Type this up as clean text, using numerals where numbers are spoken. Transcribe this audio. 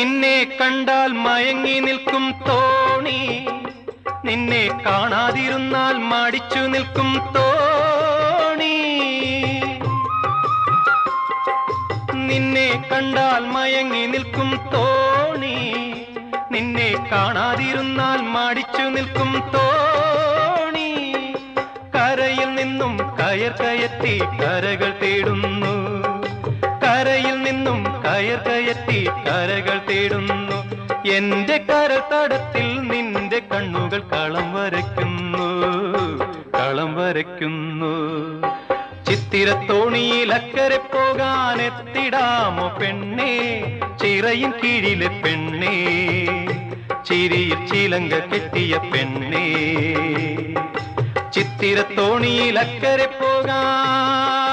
നിന്നെ കണ്ടാൽ മയങ്ങി നിൽക്കും തോണി, നിന്നെ കാണാതിരുന്നാൽ മടിച്ചു നിൽക്കും തോണി. നിന്നെ കണ്ടാൽ മയങ്ങി നിൽക്കും തോണി, നിന്നെ കാണാതിരുന്നാൽ മടിച്ചു നിൽക്കും തോണി. കരയിൽ നിന്നും കയർ കയറ്റി കരകൾ തേടുന്നു, കരയിൽ നിന്നും കയർ കയറ്റി കരകൾ തേടുന്നു. എന്റെ കരതടത്തിൽ നിന്റെ കണ്ണുകൾ കളം വരയ്ക്കുന്നു, കളം വരയ്ക്കുന്നു. ചിത്തിരത്തോണിയിൽ അക്കരെ പോകാൻ എത്തിടാമോ പെണ്ണേ, ചിറയിൻ കീഴിലെ പെണ്ണേ, ചിരിയിൽ ചിലങ്ക കെട്ടിയ പെണ്ണേ. ചിത്തിരത്തോണിയിൽ അക്കരെ പോകാൻ